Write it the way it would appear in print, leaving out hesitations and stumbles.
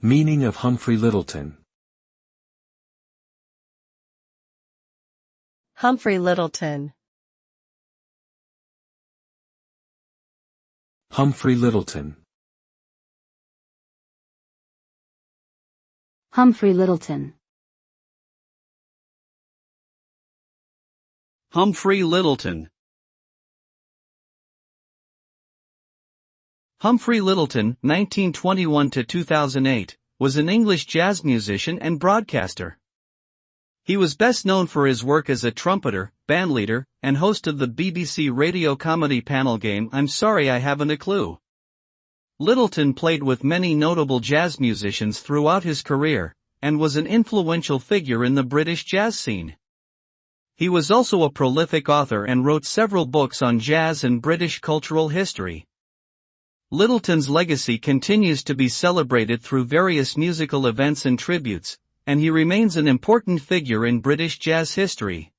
Meaning of Humphrey Lyttleton. Humphrey Lyttleton. Humphrey Lyttleton. Humphrey Lyttleton. Humphrey Lyttleton. Humphrey Lyttleton, 1921–2008, was an English jazz musician and broadcaster. He was best known for his work as a trumpeter, bandleader, and host of the BBC radio comedy panel game I'm Sorry I Haven't a Clue. Lyttleton played with many notable jazz musicians throughout his career, and was an influential figure in the British jazz scene. He was also a prolific author and wrote several books on jazz and British cultural history. Lyttleton's legacy continues to be celebrated through various musical events and tributes, and he remains an important figure in British jazz history.